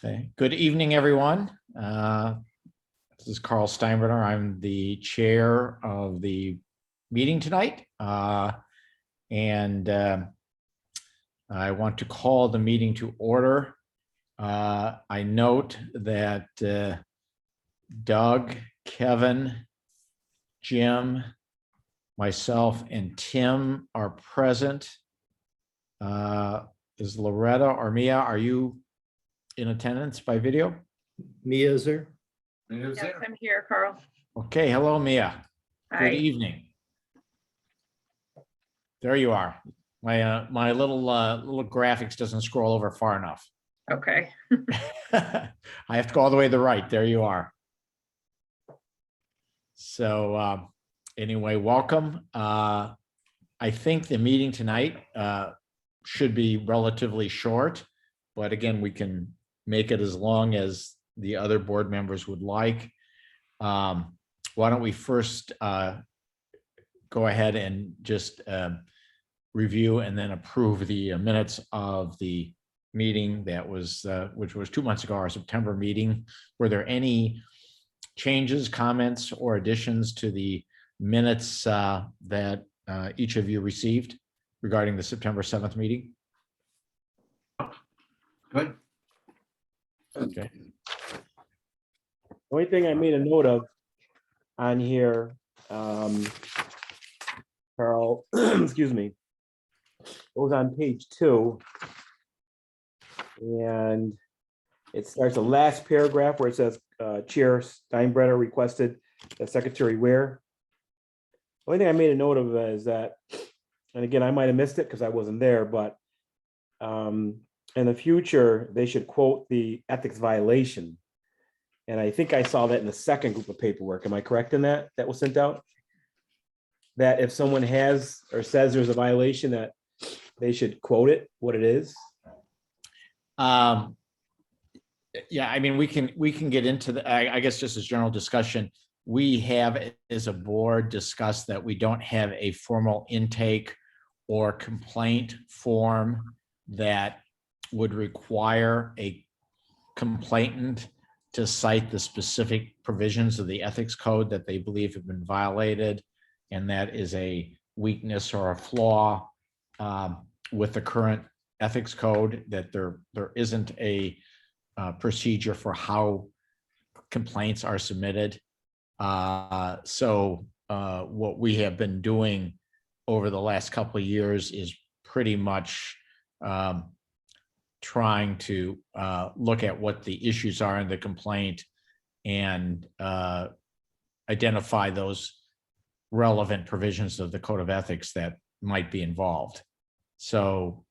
Okay. Good evening, everyone. This is Carl Steinbrenner. I'm the chair of the meeting tonight. And I want to call the meeting to order. I note that Doug, Kevin, Jim, myself, and Tim are present. Is Loretta or Mia, are you in attendance by video? Mia is there? Yes, I'm here, Carl. Okay, hello, Mia. Hi. Good evening. There you are. My little graphics doesn't scroll over far enough. Okay. I have to go all the way to the right. There you are. So anyway, welcome. I think the meeting tonight should be relatively short, but again, we can make it as long as the other board members would like. Why don't we first go ahead and just review and then approve the minutes of the meeting that was, which was 2 months ago, our September meeting. Were there any changes, comments, or additions to the minutes that each of you received regarding the September 7th meeting? Good. Okay. The only thing I made a note of on here, Carl, excuse me, it was on page 2. And it starts the last paragraph where it says, Chair Steinbrenner requested that Secretary Ware. The only thing I made a note of is that, and again, I might have missed it because I wasn't there, but in the future, they should quote the ethics violation. And I think I saw that in the second group of paperwork. Am I correct in that was sent out? That if someone has or says there's a violation, that they should quote it, what it is? Yeah, I mean, we can get into the, I guess just as general discussion, we have as a board discussed that we don't have a formal intake or complaint form that would require a complainant to cite the specific provisions of the ethics code that they believe have been violated. And that is a weakness or a flaw with the current ethics code, that there isn't a procedure for how complaints are submitted. So what we have been doing over the last couple of years is pretty much trying to look at what the issues are in the complaint and identify those relevant provisions of the Code of Ethics that might be involved. So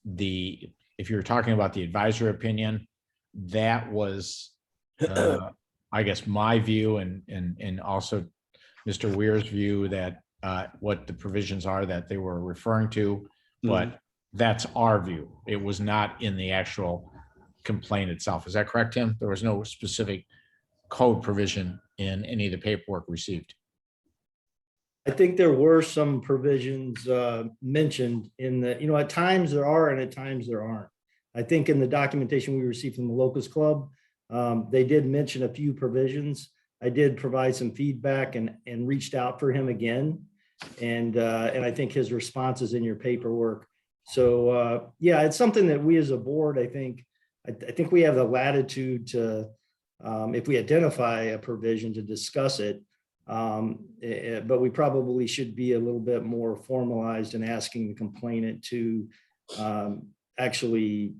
if you're talking about the advisory opinion, that was, I guess, my view and also Mr. Weir's view that what the provisions are that they were referring to, but that's our view. It was not in the actual complaint itself. Is that correct, Tim? There was no specific code provision in any of the paperwork received. I think there were some provisions mentioned in the, at times there are and at times there aren't. I think in the documentation we received from the Locust Club, they did mention a few provisions. I did provide some feedback and reached out for him again. And I think his response is in your paperwork. So yeah, it's something that we as a board, I think we have the latitude to, if we identify a provision, to discuss it. But we probably should be a little bit more formalized in asking the complainant to actually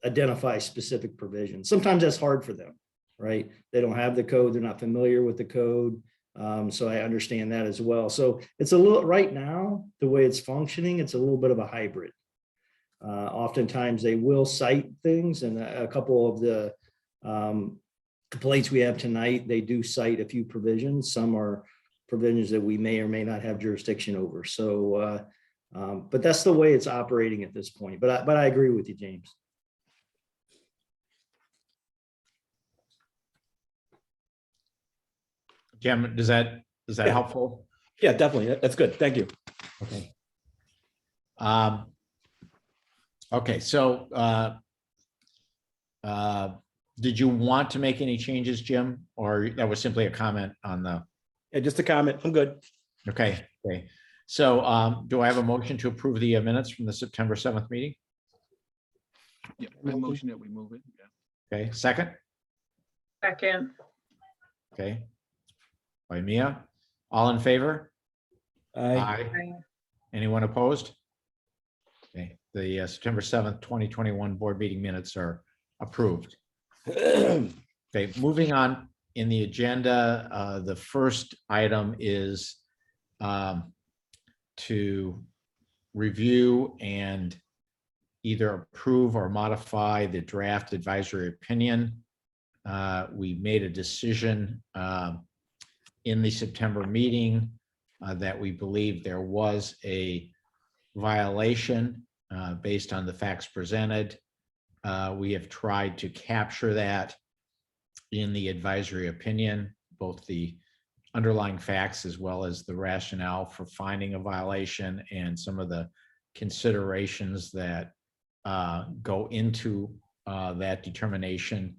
identify specific provisions. Sometimes that's hard for them, right? They don't have the code, they're not familiar with the code. So I understand that as well. So it's a little, right now, the way it's functioning, it's a little bit of a hybrid. Oftentimes they will cite things, and a couple of the complaints we have tonight, they do cite a few provisions. Some are provisions that we may or may not have jurisdiction over. So, but that's the way it's operating at this point. But I agree with you, James. Jim, is that helpful? Yeah, definitely. That's good. Thank you. Okay. Okay, so Did you want to make any changes, Jim? Or that was simply a comment on the, Yeah, just a comment. I'm good. okay, okay. So do I have a motion to approve the minutes from the September 7th meeting? Yeah, I motion that we move it. Yeah. Okay, second? Second, Okay. By Mia, all in favor? Aye. Anyone opposed? Okay, the September 7th, 2021 board meeting minutes are approved. Okay, moving on in the agenda, the first item is to review and either approve or modify the draft advisory opinion. We made a decision in the September meeting that we believe there was a violation based on the facts presented. We have tried to capture that in the advisory opinion, both the underlying facts as well as the rationale for finding a violation and some of the considerations that go into that determination.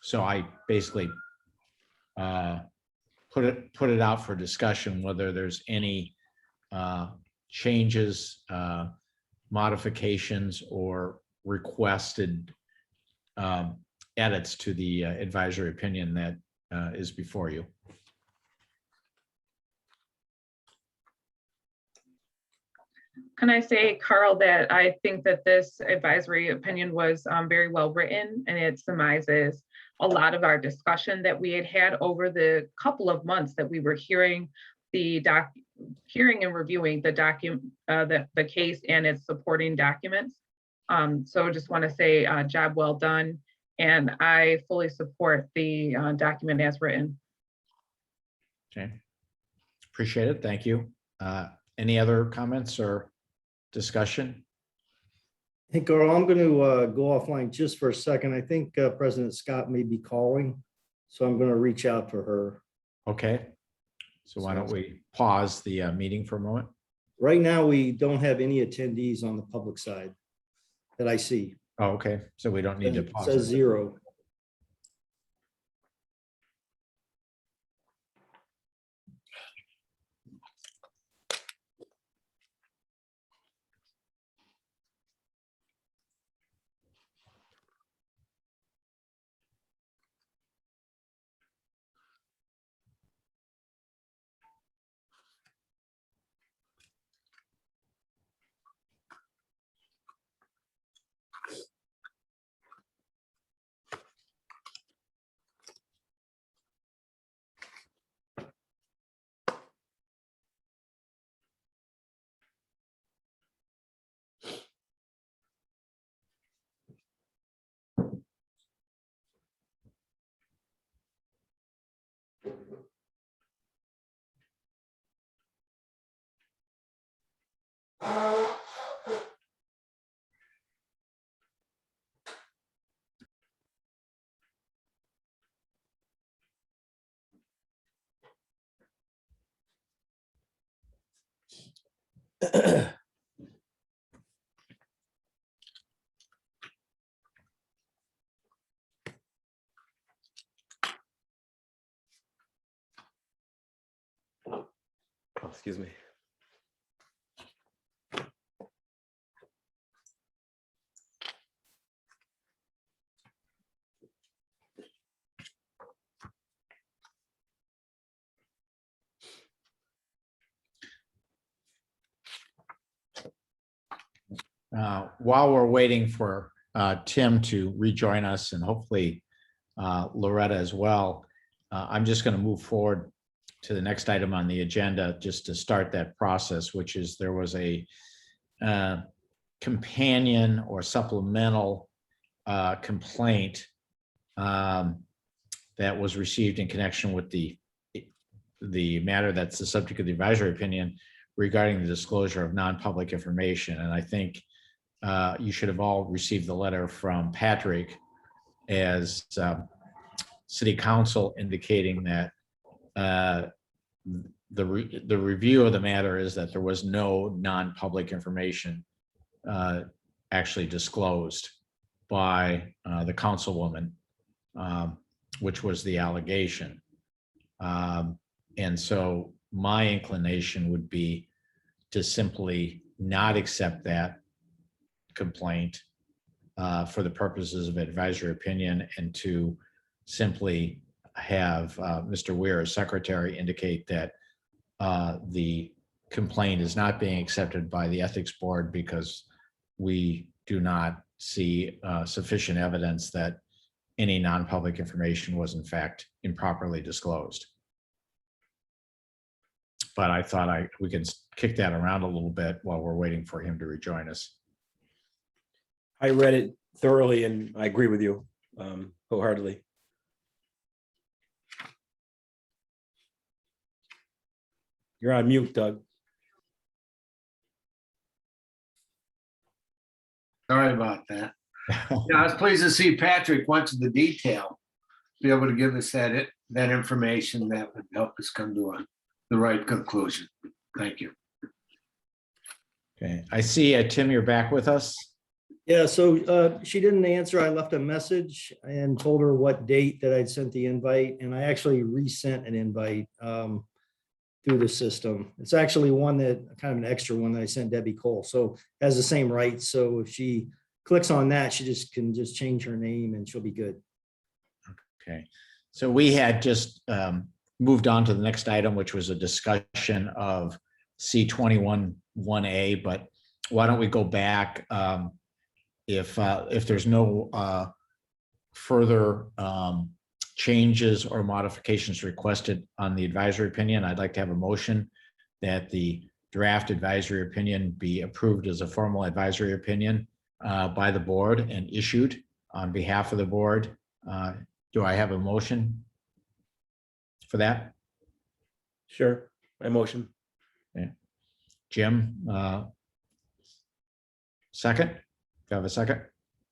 So I basically put it out for discussion whether there's any changes, modifications, or requested edits to the advisory opinion that is before you. can I say, Carl, that I think that this advisory opinion was very well written, and it surmises a lot of our discussion that we had over the couple of months that we were hearing and reviewing the case and its supporting documents. So I just want to say job well done, and I fully support the document as written. Okay, appreciate it. Thank you. Any other comments or discussion? Hey, Carl, I'm going to go offline just for a second. I think President Scott may be calling, so I'm going to reach out for her. Okay, so why don't we pause the meeting for a moment? Right now, we don't have any attendees on the public side that I see. Oh, okay, so we don't need to It pause. says it. 0. Oh, excuse me. While we're waiting for Tim to rejoin us and hopefully Loretta as well, I'm just going to move forward to the next item on the agenda just to start that process, which is there was a companion or supplemental complaint that was received in connection with the matter that's the subject of the advisory opinion regarding the disclosure of non-public information. And I think you should have all received the letter from Patrick as City Council indicating that the review of the matter is that there was no non-public information actually disclosed. by the councilwoman, which was the allegation. And so my inclination would be to simply not accept that complaint for the purposes of advisory opinion, and to simply have Mr. Weir, as secretary, indicate that the complaint is not being accepted by the ethics board because we do not see sufficient evidence that any non-public information was in fact improperly disclosed. But I thought we can kick that around a little bit while we're waiting for him to rejoin us. I read it thoroughly and I agree with you wholeheartedly. You're on mute, Doug. Sorry about that. Yeah, I was pleased to see Patrick went to the detail, be able to give us that information that would help us come to the right conclusion. Thank you. Okay, I see, Tim, you're back with us. Yeah, so she didn't answer. I left a message and told her what date that I'd sent the invite, and I actually resent an invite through the system. It's actually one that, kind of an extra one that I sent Debbie Cole, so has the same rights. So if she clicks on that, she can just change her name and she'll be good. Okay, so we had just moved on to the next item, which was a discussion of C21-1A, but why don't we go back? If there's no further changes or modifications requested on the advisory opinion, I'd like to have a motion that the draft advisory opinion be approved as a formal advisory opinion by the board and issued on behalf of the board. Do I have a motion for that? Sure, my motion. Okay. Jim, second? Do you have a second?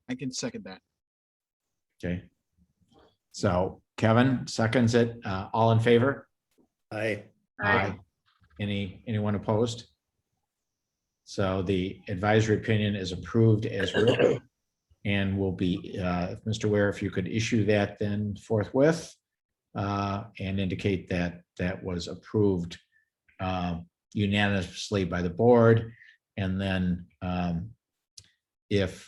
I can second that. Okay. So Kevin seconds it. All in favor? Aye. Aye. Anyone opposed? So the advisory opinion is approved as written and will be, Mr. Ware, if you could issue that then forthwith and indicate that that was approved unanimously by the board. And then if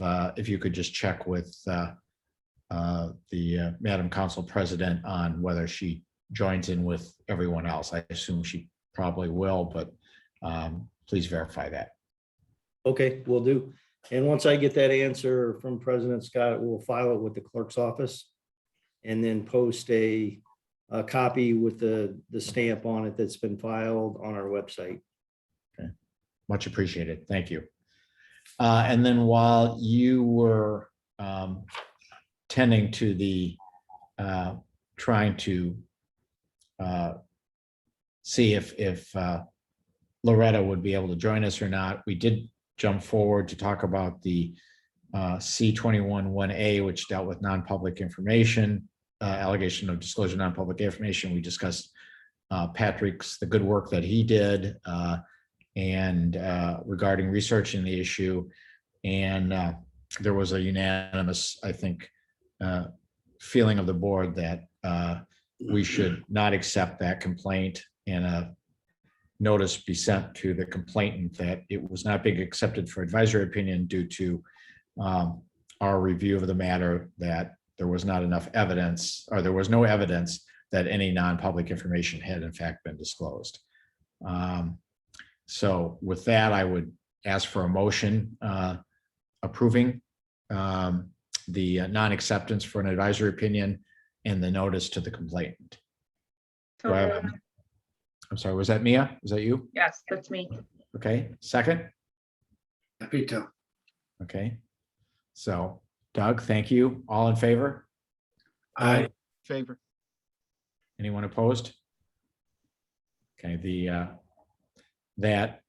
you could just check with the Madam Council President on whether she joins in with everyone else. I assume she probably will, but please verify that. Okay, will do. And once I get that answer from President Scott, we'll file it with the clerk's office and then post a copy with the stamp on it that's been filed on our website. Okay, much appreciated. Thank you. And then while you were tending to the trying to see if Loretta would be able to join us or not, we did jump forward to talk about the C21-1A, which dealt with non-public information, allegation of disclosure non-public information. We discussed the good work that he did and regarding researching the issue. And there was a unanimous, I think, feeling of the board that we should not accept that complaint, and a notice be sent to the complainant that it was not being accepted for advisory opinion due to our review of the matter, that there was not enough evidence, or there was no evidence that any non-public information had in fact been disclosed. So with that, I would ask for a motion approving the non-acceptance for an advisory opinion and the notice to the complainant. So Do I have moved. I'm sorry, was that Mia? Was that you? Yes, that's me. Okay, second? Happy to. Okay. So Doug, thank you. All in favor? Aye. Favor. Anyone opposed? Okay, that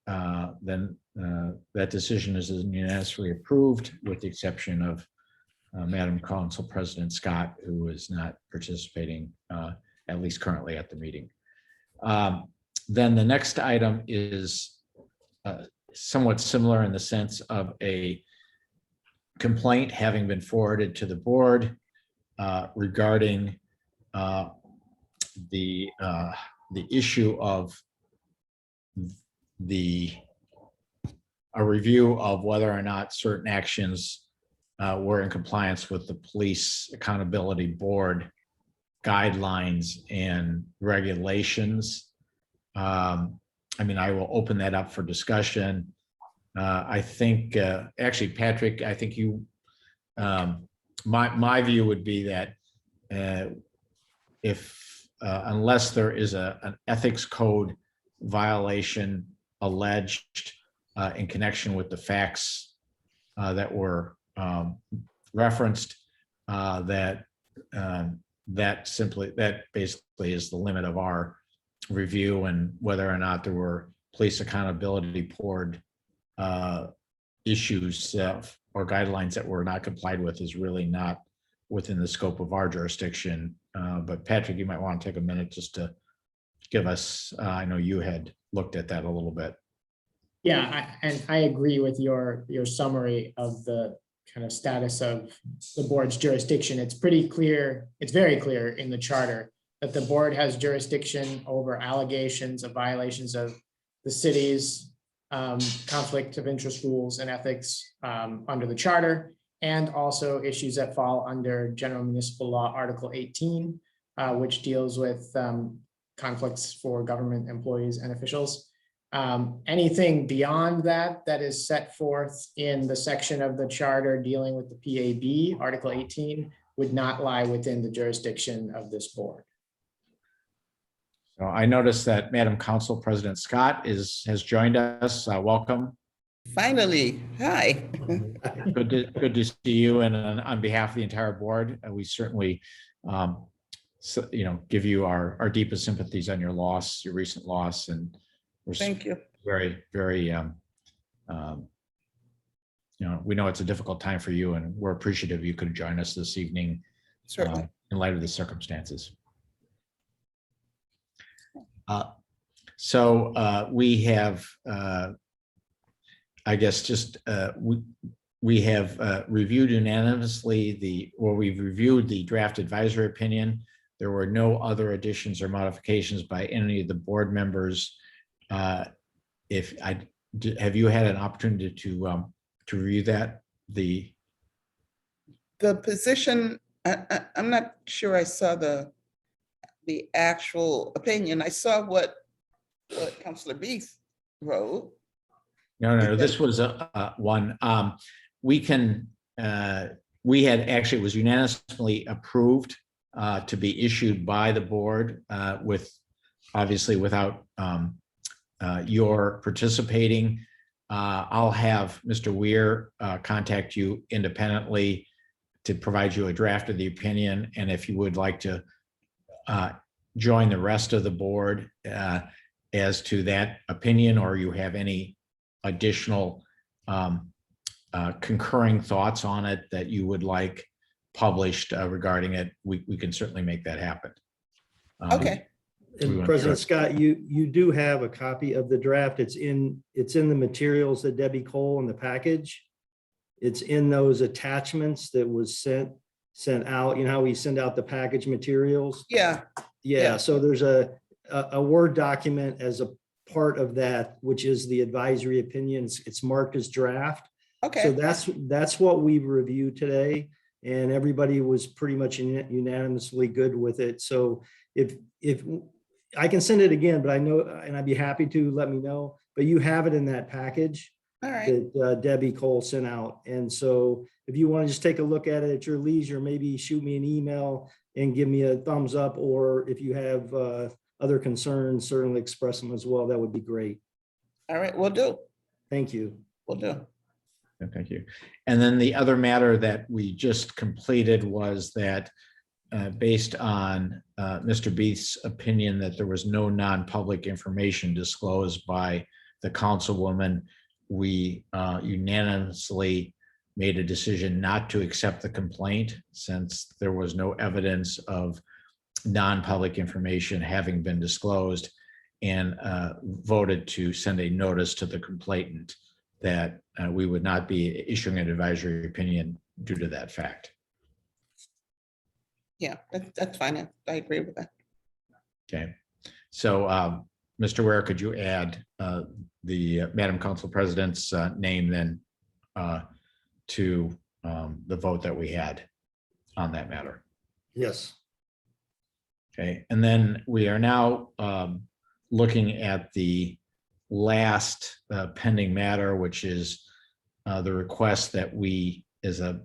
decision is unanimously approved with the exception of Madam Council President Scott, who is not participating, at least currently, at the meeting. Then the next item is somewhat similar in the sense of a complaint having been forwarded to the board regarding the issue of a review of whether or not certain actions were in compliance with the Police Accountability Board guidelines and regulations. I mean, I will open that up for discussion. I think, actually, Patrick, I think you, my view would be that if, unless there is an ethics code violation alleged in connection with the facts that were referenced, that basically is the limit of our review, and whether or not there were police accountability board issues or guidelines that were not complied with is really not within the scope of our jurisdiction. But Patrick, you might want to take a minute just to give us, I know you had looked at that a little bit. Yeah, and I agree with your summary of the kind of status of the board's jurisdiction. It's pretty clear, it's very clear in the charter that the board has jurisdiction over allegations of violations of the city's conflict of interest rules and ethics under the charter, and also issues that fall under General Municipal Law Article 18, which deals with conflicts for government employees and officials. Anything beyond that is set forth in the section of the charter dealing with the PAB, Article 18, would not lie within the jurisdiction of this board. So I noticed that Madam Council President Scott has joined us. Welcome. Finally, hi. Good to see you. And on behalf of the entire board, we certainly, give you our deepest sympathies on your loss, your recent loss, and we're Thank you. very, very, we know it's a difficult time for you, and we're appreciative you could join us this evening Certainly. in light of the circumstances. So we have, I guess, just we have reviewed unanimously we've reviewed the draft advisory opinion. There were no other additions or modifications by any of the board members. Have you had an opportunity to review that? The position, I'm not sure I saw the actual opinion. I saw what Councilor Beath wrote. No, this was one. We had actually, it was unanimously approved to be issued by the board obviously without your participating. I'll have Mr. Weir contact you independently to provide you a draft of the opinion. And if you would like to join the rest of the board as to that opinion, or you have any additional concurring thoughts on it that you would like published regarding it, we can certainly make that happen. Okay. And President Scott, you do have a copy of the draft. It's in the materials that Debbie Cole in the package. It's in those attachments that was sent out. You know how we send out the package materials? Yeah. Yeah. So there's a Word document as a part of that, which is the advisory opinions. It's marked as draft. Okay. So that's what we reviewed today, and everybody was pretty much unanimously good with it. So if I can send it again, but I know, and I'd be happy to, let me know, but you have it in that package. All right. That Debbie Cole sent out. And so if you want to just take a look at it at your leisure, maybe shoot me an email and give me a thumbs up, or if you have other concerns, certainly express them as well. That would be great. All right, we'll do. Thank you. We'll do. Thank you. And then the other matter that we just completed was that based on Mr. Beath's opinion that there was no non-public information disclosed by the councilwoman, we unanimously made a decision not to accept the complaint since there was no evidence of non-public information having been disclosed, and voted to send a notice to the complainant that we would not be issuing an advisory opinion due to that fact. Yeah, that's fine. I agree with that. Okay, so Mr. Ware, could you add the Madam Council President's name then to the vote that we had on that matter? Yes. Okay, and then we are now looking at the last pending matter, which is the request that we, as a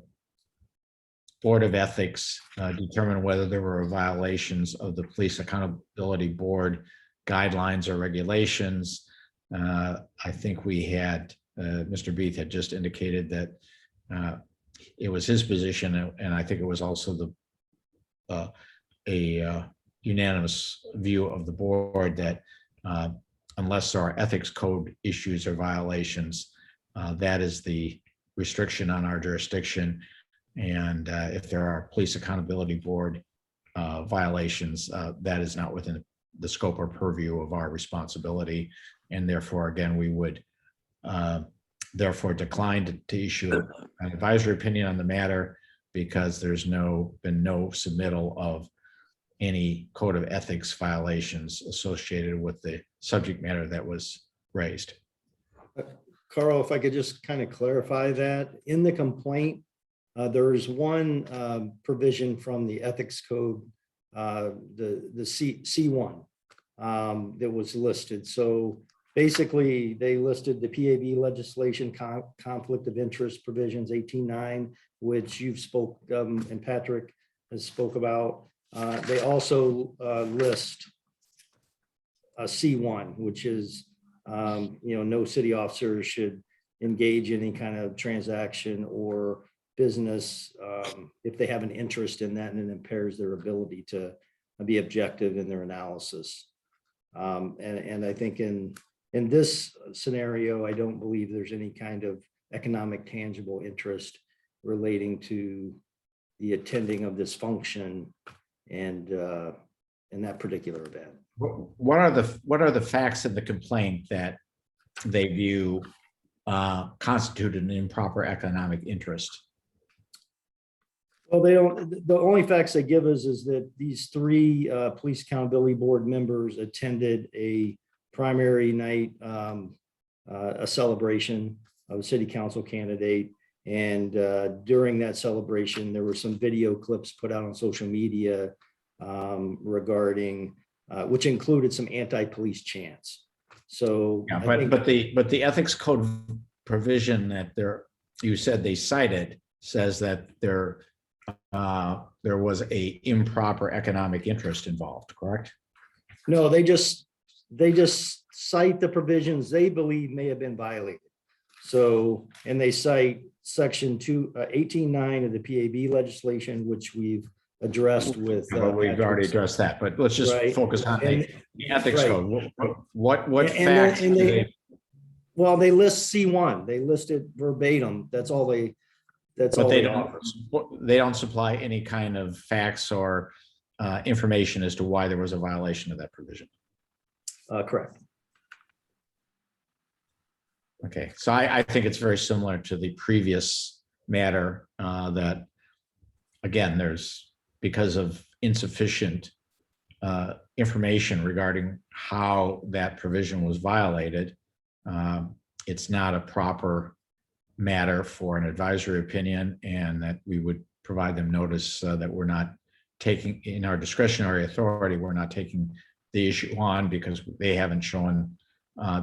Board of Ethics, determine whether there were violations of the Police Accountability Board guidelines or regulations. I think we had, Mr. Beath had just indicated that it was his position, and I think it was also a unanimous view of the board that unless there are ethics code issues or violations, that is the restriction on our jurisdiction. And if there are Police Accountability Board violations, that is not within the scope or purview of our responsibility. And therefore, again, we would therefore decline to issue an advisory opinion on the matter because there's been no submittal of any code of ethics violations associated with the subject matter that was raised. Carl, if I could just kind of clarify that, in the complaint, there is one provision from the ethics code, the C1 that was listed. So basically, they listed the PAB legislation conflict of interest provisions 18.9, which you've spoke and Patrick has spoke about. They also list a C1, which is no city officer should engage in any kind of transaction or business if they have an interest in that and it impairs their ability to be objective in their analysis. And I think in this scenario, I don't believe there's any kind of economic tangible interest relating to the attending of this function and in that particular event. What are the facts of the complaint that they view constituted an improper economic interest? Well, they don't. The only facts they give us is that these three Police Accountability Board members attended a primary night, a celebration of a city council candidate. And during that celebration, there were some video clips put out on social media regarding, which included some anti-police chants. So, yeah, but the ethics code provision that you said they cited says that there was a improper economic interest involved, correct? No, they just cite the provisions they believe may have been violated. So, and they cite section 18.9 of the PAB legislation, which we've addressed with. Well, we've already addressed that, but let's just Right. focus on And- the ethics right. code. What And facts? then- and do they- Well, they list C1. They listed verbatim. That's all they But offer. they don't supply any kind of facts or information as to why there was a violation of that provision. Correct. Okay, so I think it's very similar to the previous matter that, again, there's, because of insufficient information regarding how that provision was violated, it's not a proper matter for an advisory opinion, and that we would provide them notice that we're not taking, in our discretionary authority, we're not taking the issue on because they haven't shown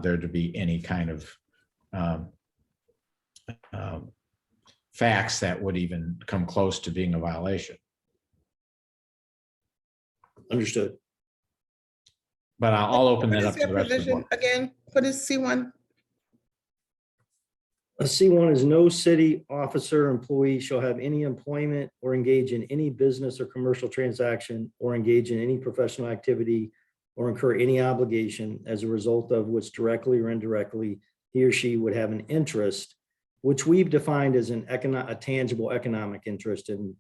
there to be any kind of facts that would even come close to being a violation. Understood. But I'll open What that is up to your the rest of the provision board. again? What is C1? A C1 is no city officer, employee shall have any employment or engage in any business or commercial transaction or engage in any professional activity or incur any obligation as a result of which directly or indirectly he or she would have an interest, which we've defined as a tangible economic interest in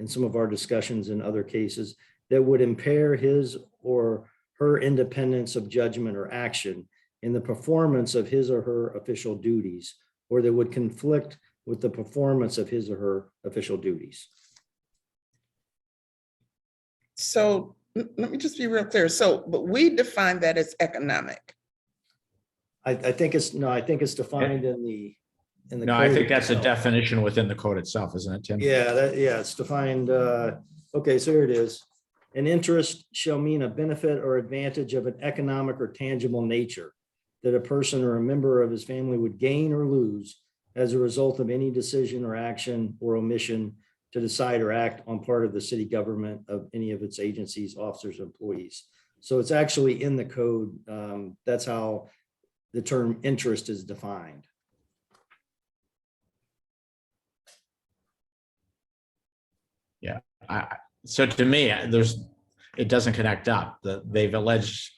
some of our discussions in other cases, that would impair his or her independence of judgment or action in the performance of his or her official duties or that would conflict with the performance of his or her official duties. So let me just be real clear. So, but we define that as economic. I think it's, no, I think it's defined in the. No, I code think that's a itself. definition within the code itself, isn't it, Tim? Yeah, it's defined, okay, so here it is. An interest shall mean a benefit or advantage of an economic or tangible nature that a person or a member of his family would gain or lose as a result of any decision or action or omission to decide or act on part of the city government of any of its agencies, officers, employees. So it's actually in the code. That's how the term interest is defined. So to me, it doesn't connect up. They've alleged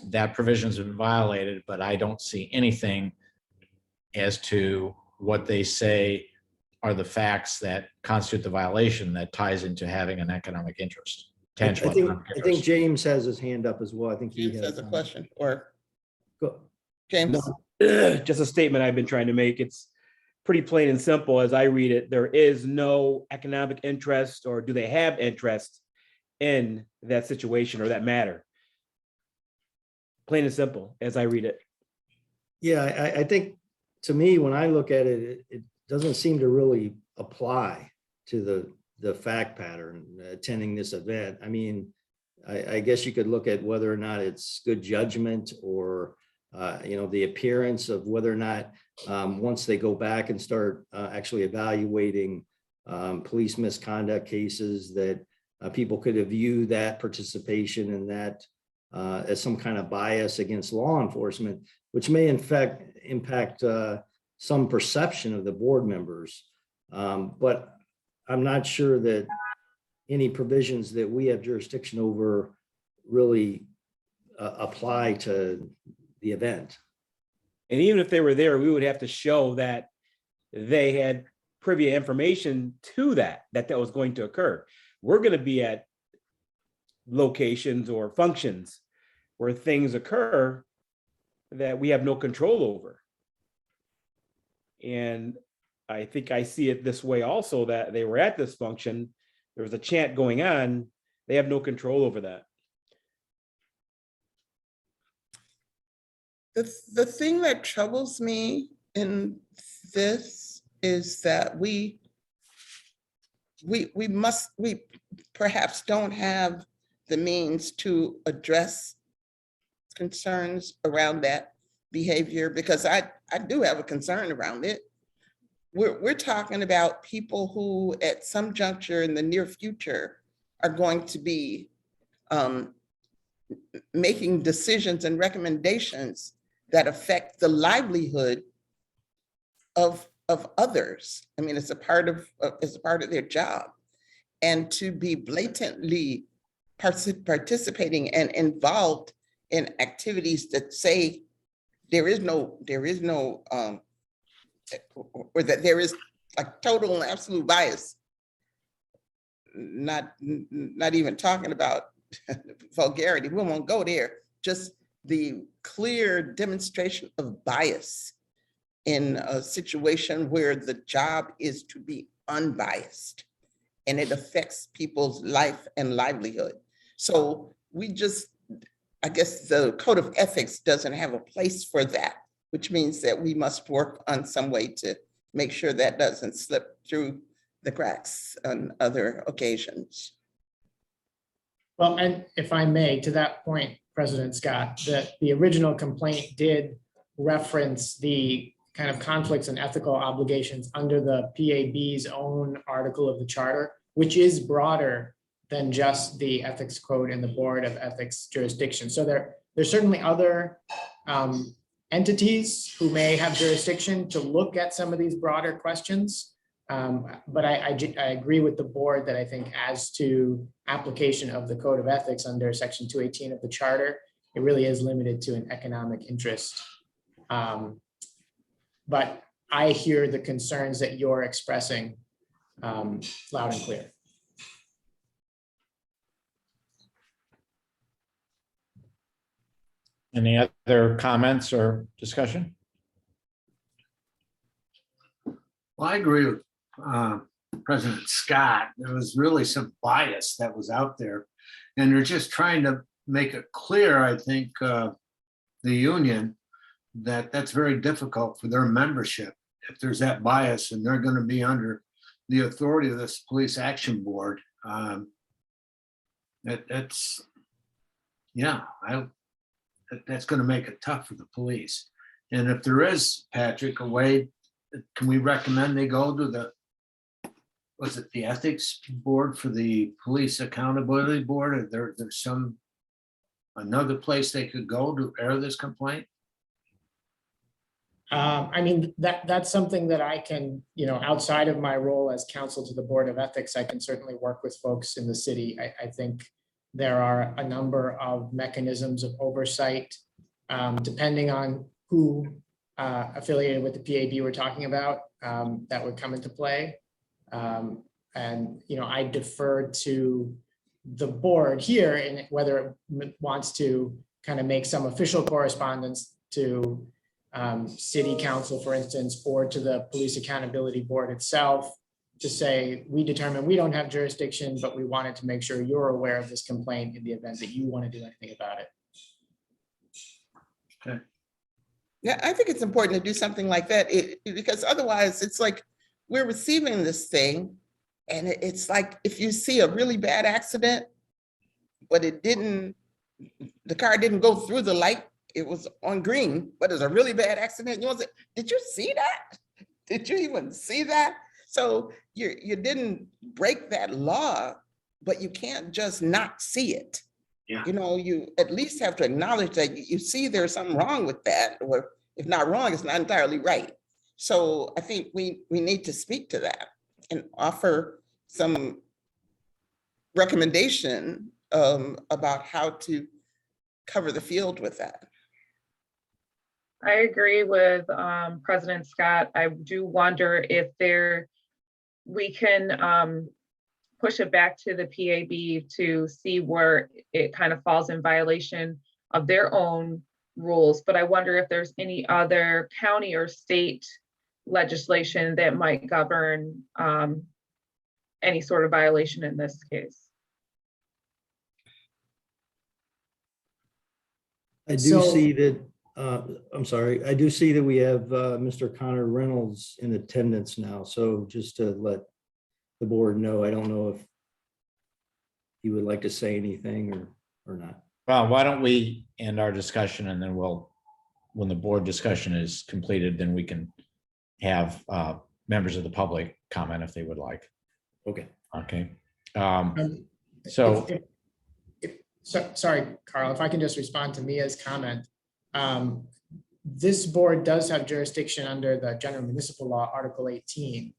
that provision's been violated, but I don't see anything as to what they say are the facts that constitute the violation that ties into having an economic interest. I Tangible think, economic I think interest. James has his hand up as well. I think he James has a has. question, or Go- James? Just a statement I've been trying to make. It's pretty plain and simple as I read it. There is no economic interest, or do they have interest in that situation or that matter? Plain and simple as I read it. Yeah, I think, to me, when I look at it, it doesn't seem to really apply to the fact pattern attending this event. I mean, I guess you could look at whether or not it's good judgment or, the appearance of whether or not, once they go back and start actually evaluating police misconduct cases, that people could view that participation in that as some kind of bias against law enforcement, which may in fact impact some perception of the board members. But I'm not sure that any provisions that we have jurisdiction over really apply to the event. And even if they were there, we would have to show that they had privy information to that was going to occur. We're going to be at locations or functions where things occur that we have no control over. And I think I see it this way also, that they were at this function, there was a chant going on, they have no control over that. The thing that troubles me in this is that we perhaps don't have the means to address concerns around that behavior, because I do have a concern around it. We're talking about people who at some juncture in the near future are going to be making decisions and recommendations that affect the livelihood of others. I mean, it's a part of their job. And to be blatantly participating and involved in activities that say there is no, or that there is like total and absolute bias. Not even talking about vulgarity, we won't go there. Just the clear demonstration of bias in a situation where the job is to be unbiased and it affects people's life and livelihood. So I guess the code of ethics doesn't have a place for that, which means that we must work on some way to make sure that doesn't slip through the cracks on other occasions. Well, and if I may, to that point, President Scott, that the original complaint did reference the kind of conflicts and ethical obligations under the PAB's own article of the charter, which is broader than just the ethics code and the Board of Ethics jurisdiction. So there's certainly other entities who may have jurisdiction to look at some of these broader questions. But I agree with the board that I think as to application of the code of ethics under section 218 of the charter, it really is limited to an economic interest. But I hear the concerns that you're expressing loud and clear. Any other comments or discussion? Well, I agree with President Scott. There was really some bias that was out there. And they're just trying to make it clear, I think, the union, that that's very difficult for their membership. If there's that bias and they're going to be under the authority of this police action board, that's, yeah, that's going to make it tough for the police. And if there is, Patrick, a way, can we recommend they go to the, was it the ethics board for the police accountability board? Or there's some, another place they could go to air this complaint? I mean, that's something that I can, outside of my role as counsel to the Board of Ethics, I can certainly work with folks in the city. I think there are a number of mechanisms of oversight, depending on who affiliated with the PAB we're talking about, that would come into play. And, I defer to the board here and whether it wants to kind of make some official correspondence to city council, for instance, or to the police accountability board itself to say, we determined we don't have jurisdiction, but we wanted to make sure you're aware of this complaint in the event that you want to do anything about it. Okay. Yeah, I think it's important to do something like that because otherwise it's like we're receiving this thing and it's like if you see a really bad accident, but the car didn't go through the light, it was on green, but it's a really bad accident. You want to say, did you see that? Did you even see that? So you didn't break that law, but you can't just not see it. Yeah. You at least have to acknowledge that you see there's something wrong with that, or if not wrong, it's not entirely right. So I think we need to speak to that and offer some recommendation about how to cover the field with that. I agree with President Scott. I do wonder if we can push it back to the PAB to see where it kind of falls in violation of their own rules. But I wonder if there's any other county or state legislation that might govern any sort of violation in this case. I do see that, I'm sorry, I do see that we have Mr. Connor Reynolds in attendance now. So just to let the board know, I don't know if he would like to say anything or not. Well, why don't we end our discussion and then when the board discussion is completed, then we can have members of the public comment if they would like. Okay. Okay. So. Sorry, Carl, if I can just respond to Mia's comment. This board does have jurisdiction under the General Municipal Law, Article 18,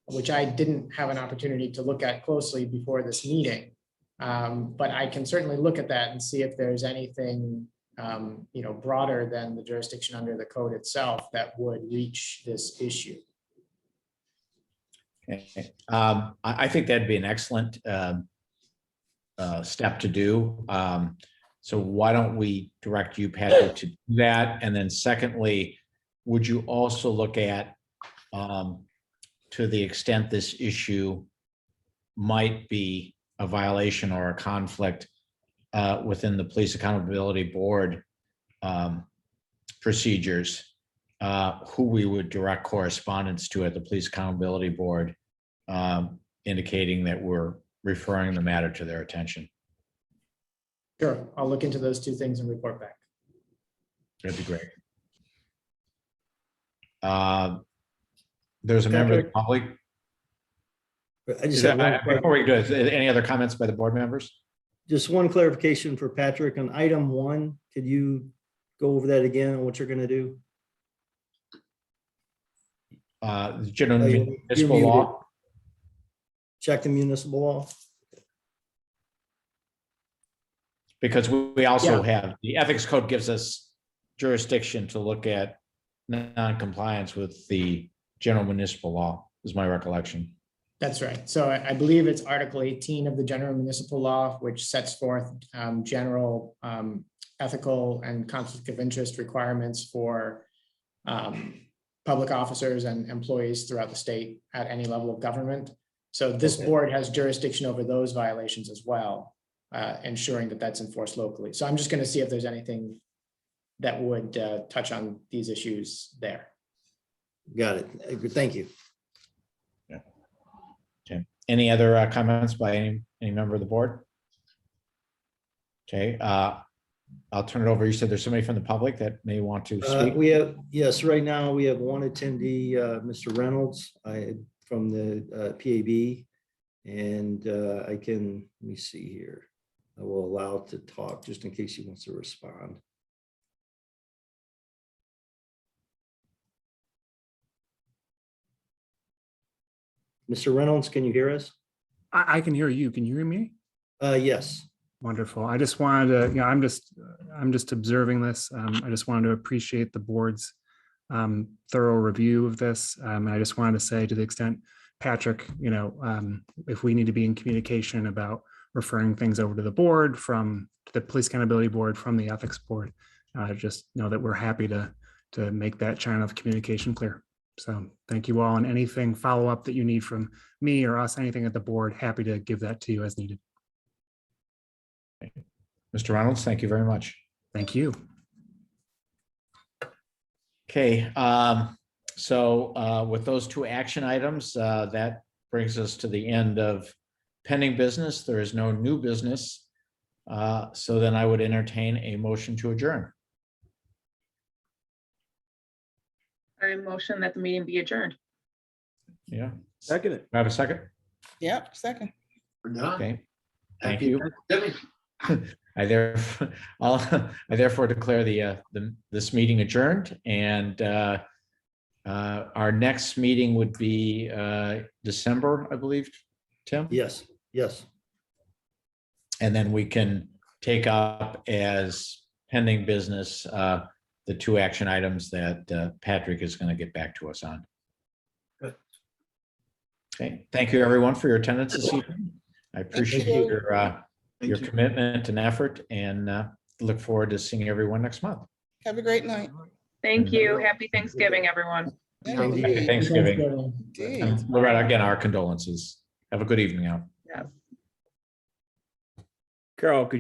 which I didn't have an opportunity to look at closely before this meeting. But I can certainly look at that and see if there's anything broader than the jurisdiction under the code itself that would reach this issue. Okay. I think that'd be an excellent step to do. So why don't we direct you, Patrick, to do that? And then secondly, would you also look at, to the extent this issue might be a violation or a conflict within the Police Accountability Board procedures, who we would direct correspondence to at the Police Accountability Board, indicating that we're referring the matter to their attention. Sure, I'll look into those two things and report back. That'd be great. There's a member of the public. I just have one Before we do it, any other comments by the board members? Just one clarification for Patrick on item 1. Could you go over that again on what you're going to do? General You're municipal muted. law. Check the municipal law. Because we also have, the ethics code gives us jurisdiction to look at non-compliance with the general municipal law, is my recollection. That's right. So I believe it's Article 18 of the General Municipal Law, which sets forth general ethical and conflict of interest requirements for public officers and employees throughout the state at any level of government. So this Okay. board has jurisdiction over those violations as well, ensuring that that's enforced locally. So I'm just going to see if there's anything that would touch on these issues there. Got it. Thank you. Any other comments by any member of the board? Okay, I'll turn it over. You said there's somebody from the public that may want to speak. We have, yes, right now we have one attendee, Mr. Reynolds, from the PAB. And I can, let me see here. I will allow to talk just in case he wants to respond. Mr. Reynolds, can you hear us? I can hear you. Can you hear me? Yes. Wonderful. I just wanted to, I'm just observing this. I just wanted to appreciate the board's thorough review of this. And I just wanted to say, to the extent, Patrick, if we need to be in communication about referring things over to the board, from the Police Accountability Board, from the Ethics Board, just know that we're happy to make that channel of communication clear. So thank you all, and anything follow up that you need from me or us, anything at the board, happy to give that to you as needed. Mr. Reynolds, thank you very much. Thank you. Okay, so with those two action items, that brings us to the end of pending business. There is no new business. So then I would entertain a motion to adjourn. I motion that the meeting be adjourned. Yeah, Second it. have a second? Yep, second. We're done. Okay, thank Happy you. Thanksgiving. I therefore declare this meeting adjourned, and our next meeting would be December, I believe, Tim? Yes. Yes. And then we can take up as pending business the two action items that Patrick is going to get back to us on. Good. Okay, thank you everyone for your attendance this evening. I appreciate you. your commitment and effort, and look forward to seeing everyone next month. Have a great night. Thank you. Happy Thanksgiving, everyone. Happy Indeed. Thanksgiving. Indeed. Loretta, again, our condolences. Have a good evening out. Yes. Carol, could